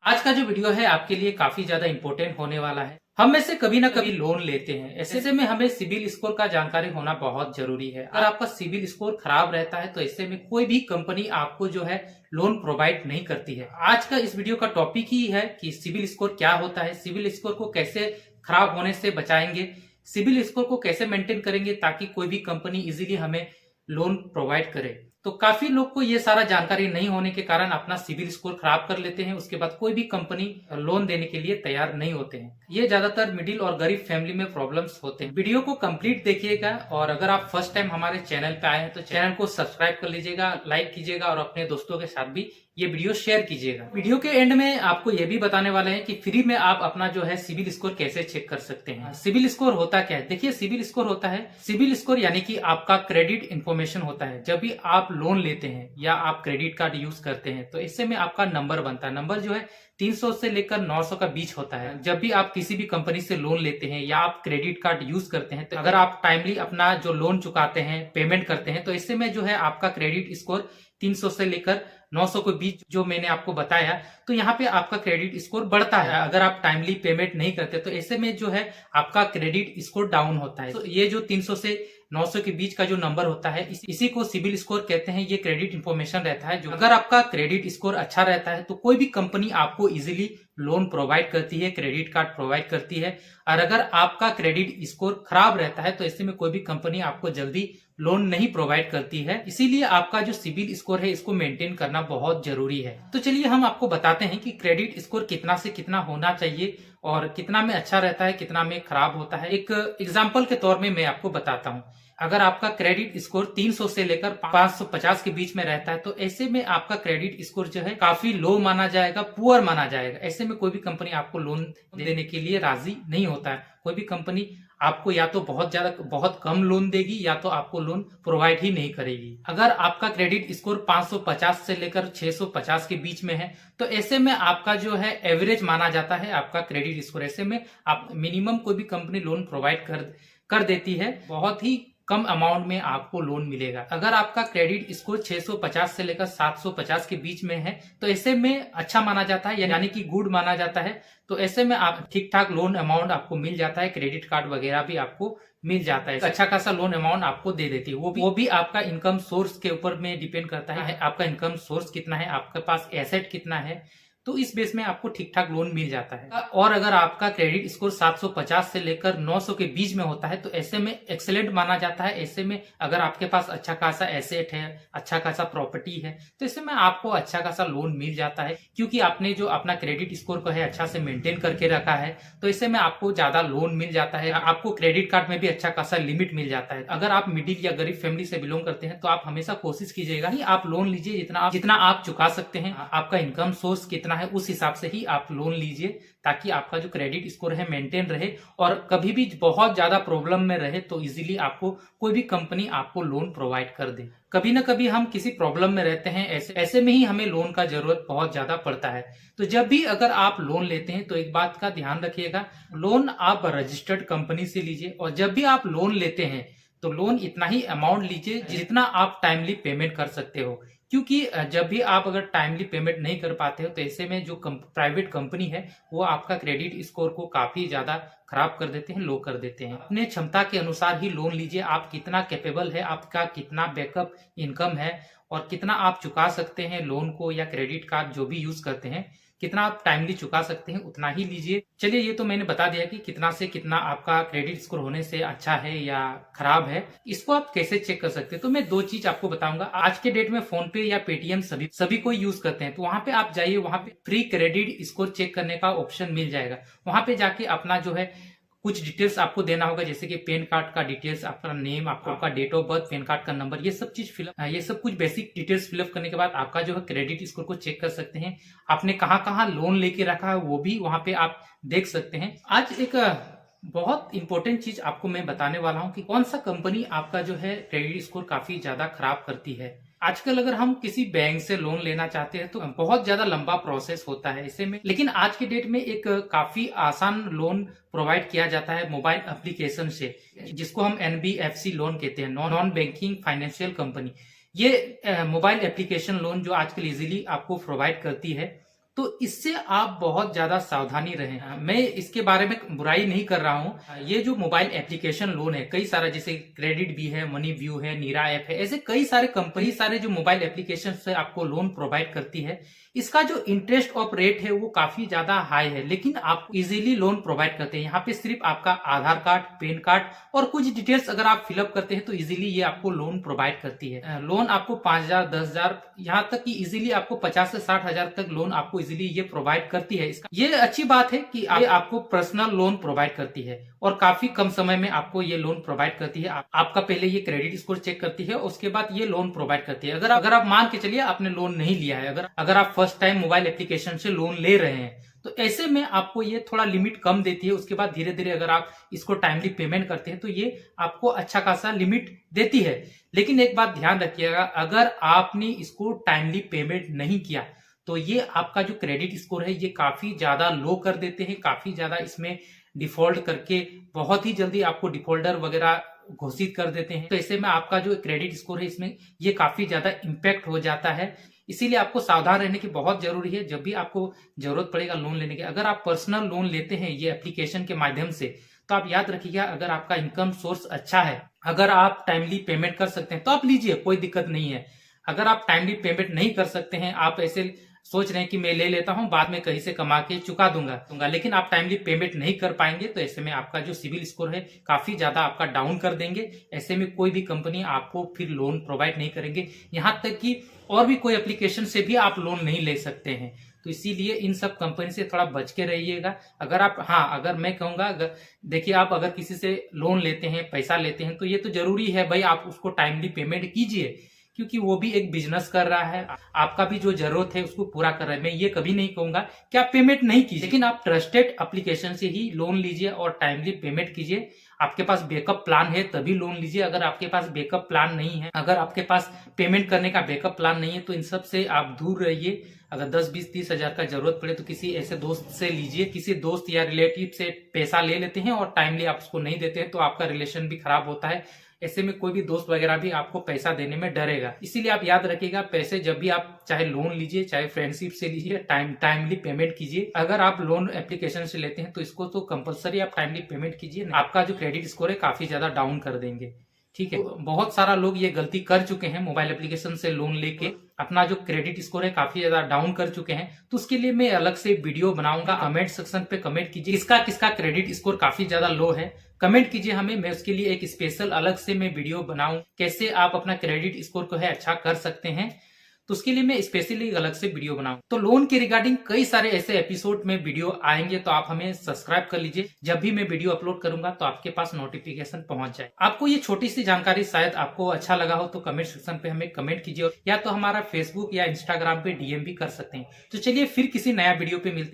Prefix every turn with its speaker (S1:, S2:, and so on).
S1: आज का जो वीडियो है आपके लिए काफी ज्यादा इम्पोर्टेंट होने वाला है। हम में से कभी ना कभी लोन लेते हैं, ऐसे में हमें सिबिल स्कोर का जानकारी होना बहुत जरूरी है। अगर आपका सिबिल स्कोर खराब रहता है तो ऐसे में कोई भी कंपनी आपको जो है लोन प्रोवाइड नहीं करती है। आज का इस वीडियो का टॉपिक ही है कि सिबिल स्कोर क्या होता है, सिबिल स्कोर को कैसे खराब होने से बचाएंगे, सिबिल स्कोर को कैसे मेंटेन करेंगे ताकि कोई भी कंपनी इजीली हमें लोन प्रोवाइड करे। तो काफी लोग को ये सारा जानकारी नहीं होने के कारण अपना सिबिल स्कोर खराब कर लेते हैं, उसके बाद कोई भी कंपनी लोन देने के लिए तैयार नहीं होते हैं। ये ज्यादातर मिडिल और गरीब फैमिली में प्रॉब्लम्स होते हैं। वीडियो को कंप्लीट देखिएगा और अगर आप फर्स्ट टाइम हमारे चैनल पे आए हैं तो चैनल को सब्सक्राइब कर लीजिएगा, लाइक कीजिएगा और अपने दोस्तों के साथ भी ये वीडियो शेयर कीजिएगा। वीडियो के एंड में आपको ये भी बताने वाले हैं कि फ्री में आप अपना जो है सिबिल स्कोर कैसे चेक कर सकते हैं। सिबिल स्कोर होता क्या है? देखिए, सिबिल स्कोर होता है, सिबिल स्कोर यानी कि आपका क्रेडिट इंफॉर्मेशन होता है। जब भी आप लोन लेते हैं या आप क्रेडिट कार्ड यूज करते हैं तो इससे में आपका नंबर बनता है। नंबर जो है 300 से लेकर 900 का बीच होता है। जब भी आप किसी भी कंपनी से लोन लेते हैं या आप क्रेडिट कार्ड यूज करते हैं तो अगर आप टाइमली अपना जो लोन चुकाते हैं, पेमेंट करते हैं, तो इससे में जो है आपका क्रेडिट स्कोर 300 से लेकर 900 के बीच जो मैंने आपको बताया, तो यहाँ पे आपका क्रेडिट स्कोर बढ़ता है। अगर आप टाइमली पेमेंट नहीं करते तो ऐसे में जो है आपका क्रेडिट स्कोर डाउन होता है। तो ये जो 300 से 900 के बीच का जो नंबर होता है इसी को सिबिल स्कोर कहते हैं। ये क्रेडिट इंफॉर्मेशन रहता है। जो अगर आपका क्रेडिट स्कोर अच्छा रहता है तो कोई भी कंपनी आपको इजीली लोन प्रोवाइड करती है, क्रेडिट कार्ड प्रोवाइड करती है। और अगर आपका क्रेडिट स्कोर खराब रहता है तो ऐसे में कोई भी कंपनी आपको जल्दी लोन नहीं प्रोवाइड करती है। इसीलिए आपका जो सिबिल स्कोर है इसको मेंटेन करना बहुत जरूरी है। तो चलिए हम आपको बताते हैं कि क्रेडिट स्कोर कितना से कितना होना चाहिए और कितना में अच्छा रहता है, कितना में खराब होता है। एक एग्जाम्पल के तौर में मैं आपको बताता हूँ। अगर आपका क्रेडिट स्कोर 300 से लेकर 550 के बीच में रहता है तो ऐसे में आपका क्रेडिट स्कोर जो है काफी लो माना जाएगा, पुअर माना जाएगा। ऐसे में कोई भी कंपनी आपको लोन देने के लिए राजी नहीं होता है। कोई भी कंपनी आपको या तो बहुत कम लोन देगी या तो आपको लोन प्रोवाइड ही नहीं करेगी। अगर आपका क्रेडिट स्कोर 550 से लेकर 650 के बीच में है तो ऐसे में आपका जो है एवरेज माना जाता है आपका क्रेडिट स्कोर। ऐसे में आप मिनिमम कोई भी कंपनी लोन प्रोवाइड कर देती है, बहुत ही कम अमाउंट में आपको लोन मिलेगा। अगर आपका क्रेडिट स्कोर 650 से लेकर 750 के बीच में है तो ऐसे में अच्छा माना जाता है, यानी कि गुड माना जाता है। तो ऐसे में आप ठीक ठाक लोन अमाउंट आपको मिल जाता है, क्रेडिट कार्ड वगैरह भी आपको मिल जाता है, अच्छा खासा लोन अमाउंट आपको दे देती है। वो भी आपका इनकम सोर्स के ऊपर में डिपेंड करता है। आपका इनकम सोर्स कितना है, आपके पास एसेट कितना है, तो इस बेस में आपको ठीक ठाक लोन मिल जाता है। और अगर आपका क्रेडिट स्कोर 750 से लेकर 900 के बीच में होता है तो ऐसे में एक्सेलेंट माना जाता है। ऐसे में अगर आपके पास अच्छा खासा एसेट है, अच्छा खासा प्रॉपर्टी है, तो ऐसे में आपको अच्छा खासा लोन मिल जाता है, क्योंकि आपने जो अपना क्रेडिट स्कोर को है अच्छा से मेंटेन करके रखा है। तो ऐसे में आपको ज्यादा लोन मिल जाता है। आपको क्रेडिट कार्ड में भी अच्छा खासा लिमिट मिल जाता है। अगर आप मिडिल या गरीब फैमिली से बिलोंग करते हैं तो आप हमेशा कोशिश कीजिएगा कि आप लोन लीजिए जितना आप चुका सकते हैं। आपका इनकम सोर्स कितना है उस हिसाब से ही आप लोन लीजिए, ताकि आपका जो क्रेडिट स्कोर है मेंटेन रहे और कभी भी बहुत ज्यादा प्रॉब्लम में रहे तो इजीली आपको कोई भी कंपनी आपको लोन प्रोवाइड कर दे। कभी ना कभी हम किसी प्रॉब्लम में रहते हैं, ऐसे में ही हमें लोन का जरूरत बहुत ज्यादा पड़ता है। तो जब भी अगर आप लोन लेते हैं तो एक बात का ध्यान रखिएगा, लोन आप रजिस्टर्ड कंपनी से लीजिए और जब भी आप लोन लेते हैं तो लोन इतना ही अमाउंट लीजिए जितना आप टाइमली पेमेंट कर सकते हो। क्योंकि जब भी आप अगर टाइमली पेमेंट नहीं कर पाते हो तो ऐसे में जो प्राइवेट कंपनी है वो आपका क्रेडिट स्कोर को काफी ज्यादा खराब कर देते हैं, लो कर देते हैं। अपने क्षमता के अनुसार ही लोन लीजिए। आप कितना कैपेबल है, आपका कितना बैकअप इनकम है और कितना आप चुका सकते हैं लोन को या क्रेडिट कार्ड जो भी यूज करते हैं, कितना आप टाइमली चुका सकते हैं उतना ही लीजिए। चलिए, ये तो मैंने बता दिया कि कितना से कितना आपका क्रेडिट स्कोर होने से अच्छा है या खराब है। इसको आप कैसे चेक कर सकते हैं तो मैं दो चीज आपको बताऊंगा। आज के डेट में फोन पे या पेटीएम सभी को यूज करते हैं, तो वहां पे आप जाइए, वहां पे फ्री क्रेडिट स्कोर चेक करने का ऑप्शन मिल जाएगा। वहां पे जाके अपना जो है कुछ डिटेल्स आपको देना होगा, जैसे कि पैन कार्ड का डिटेल्स, आपका नेम, आपका date of birth, PAN card का नंबर, ये सब कुछ बेसिक डिटेल्स फिलअप करने के बाद आपका जो है क्रेडिट स्कोर को चेक कर सकते हैं। आपने कहाँ कहाँ लोन लेके रखा है वो भी वहां पे आप देख सकते हैं। आज एक बहुत इंपॉर्टेंट चीज आपको मैं बताने वाला हूँ कि कौन सा कंपनी आपका जो है क्रेडिट स्कोर काफी ज्यादा खराब करती है। आजकल अगर हम किसी बैंक से लोन लेना चाहते हैं तो बहुत ज्यादा लंबा प्रोसेस होता है ऐसे में, लेकिन आज के डेट में एक काफी आसान लोन प्रोवाइड किया जाता है मोबाइल एप्लीकेशन से, जिसको हम एनबीएफसी लोन कहते हैं, नॉन बैंकिंग फाइनेंशियल कंपनी। ये मोबाइल एप्लीकेशन लोन जो आजकल इजीली आपको प्रोवाइड करती है। तो इससे आप बहुत ज्यादा सावधानी रहें। मैं इसके बारे में बुराई नहीं कर रहा हूँ। ये जो मोबाइल एप्लीकेशन लोन है कई सारा, जैसे क्रेडिट बी है, मनी व्यू है, नीरा ऐप है, ऐसे कई सारे कंपनी सारे जो मोबाइल एप्लीकेशन से आपको लोन प्रोवाइड करती है, इसका जो इंटरेस्ट ऑफ रेट है वो काफी ज्यादा हाई है, लेकिन आप इजीली लोन प्रोवाइड करते हैं। यहाँ पे सिर्फ आपका आधार कार्ड, पैन कार्ड और कुछ डिटेल्स अगर आप फिलअप करते हैं तो इजीली ये आपको लोन प्रोवाइड करती है। लोन आपको 5,000, 10,000, यहाँ तक कि इजीली आपको 50 से 60,000 तक लोन आपको इजीली ये प्रोवाइड करती है। इसका ये अच्छी बात है कि ये आपको पर्सनल लोन प्रोवाइड करती है और काफी कम समय में आपको ये लोन प्रोवाइड करती है। आपका पहले ये क्रेडिट स्कोर चेक करती है, उसके बाद ये लोन प्रोवाइड करती है। अगर आप मान के चलिए आपने लोन नहीं लिया है, अगर आप फर्स्ट टाइम मोबाइल एप्लीकेशन से लोन ले रहे हैं, तो ऐसे में आपको ये थोड़ा लिमिट कम देती है। उसके बाद धीरे धीरे अगर आप इसको टाइमली पेमेंट करते हैं तो ये आपको अच्छा खासा लिमिट देती है। लेकिन एक बात ध्यान रखिएगा, अगर आपने इसको टाइमली पेमेंट नहीं किया तो ये आपका जो क्रेडिट स्कोर है ये काफी ज्यादा लो कर देते हैं, काफी ज्यादा इसमें डिफॉल्ट करके बहुत ही जल्दी आपको डिफॉल्टर वगैरह घोषित कर देते हैं। तो ऐसे में आपका जो क्रेडिट स्कोर है इसमें ये काफी ज्यादा इम्पैक्ट हो जाता है। इसीलिए आपको सावधान रहने की बहुत जरूरी है जब भी आपको जरूरत पड़ेगा लोन लेने की। अगर आप पर्सनल लोन लेते हैं ये एप्लीकेशन के माध्यम से, तो आप याद रखिएगा, अगर आपका इनकम सोर्स अच्छा है, अगर आप टाइमली पेमेंट कर सकते हैं तो आप लीजिए, कोई दिक्कत नहीं है। अगर आप टाइमली पेमेंट नहीं कर सकते हैं, आप ऐसे सोच रहे हैं कि मैं ले लेता हूं, बाद में कहीं से कमा के चुका दूंगा, लेकिन आप टाइमली पेमेंट नहीं कर पाएंगे, तो ऐसे में आपका जो सिविल स्कोर है काफी ज्यादा आपका डाउन कर देंगे। ऐसे में कोई भी कंपनी आपको फिर लोन प्रोवाइड नहीं करेंगे, यहाँ तक कि और भी कोई एप्लीकेशन से भी आप लोन नहीं ले सकते हैं। तो इसीलिए इन सब कंपनी से थोड़ा बच के रहिएगा। अगर मैं कहूंगा, देखिए, आप अगर किसी से लोन लेते हैं, पैसा लेते हैं, तो ये तो जरूरी है भाई आप उसको टाइमली पेमेंट कीजिए, क्योंकि वो भी एक बिजनेस कर रहा है, आपका भी जो जरूरत है उसको पूरा कर रहा है। मैं ये कभी नहीं कहूंगा कि आप पेमेंट नहीं कीजिए, लेकिन आप ट्रस्टेड एप्लीकेशन से ही लोन लीजिए और टाइमली पेमेंट कीजिए। आपके पास बैकअप प्लान है तभी लोन लीजिए। अगर आपके पास बैकअप प्लान नहीं है, अगर आपके पास पेमेंट करने का बैकअप प्लान नहीं है, तो इन सब से आप दूर रहिए। अगर 10, 20, 30 हजार का जरूरत पड़े तो किसी ऐसे दोस्त से लीजिए। किसी दोस्त या रिलेटिव से पैसा ले लेते हैं और टाइमली आप उसको नहीं देते हैं तो आपका रिलेशन भी खराब होता है। ऐसे में कोई भी दोस्त वगैरह भी आपको पैसा देने में डरेगा। इसीलिए आप याद रखिएगा, पैसे जब भी आप चाहे लोन लीजिए, चाहे फ्रेंडशिप से लीजिए, टाइमली पेमेंट कीजिए। अगर आप लोन एप्लीकेशन से लेते हैं तो इसको तो कंपलसरी आप टाइमली पेमेंट कीजिए, आपका जो क्रेडिट स्कोर है काफी ज्यादा डाउन कर देंगे। ठीक है, बहुत सारा लोग ये गलती कर चुके हैं, मोबाइल एप्लीकेशन से लोन लेके अपना जो क्रेडिट स्कोर है काफी ज्यादा डाउन कर चुके हैं। तो उसके लिए मैं अलग से वीडियो बनाऊंगा। कमेंट सेक्शन पे कमेंट कीजिए किसका क्रेडिट स्कोर काफी ज्यादा लो है, कमेंट कीजिए हमें। मैं उसके लिए एक स्पेशल अलग से मैं वीडियो बनाऊं, कैसे आप अपना क्रेडिट स्कोर को है अच्छा कर सकते हैं। तो उसके लिए मैं स्पेशली अलग से वीडियो बनाऊं। तो लोन के रिगार्डिंग कई सारे ऐसे एपिसोड में वीडियो आएंगे, तो आप हमें सब्सक्राइब कर लीजिए। जब भी मैं वीडियो अपलोड करूंगा तो आपके पास नोटिफिकेशन पहुंच जाए। आपको ये छोटी सी जानकारी शायद आपको अच्छा लगा हो तो कमेंट सेक्शन पे हमें कमेंट कीजिए, या तो हमारा फेसबुक या इंस्टाग्राम पे डीएम भी कर सकते हैं। तो चलिए फिर किसी नया वीडियो पे मिलते हैं।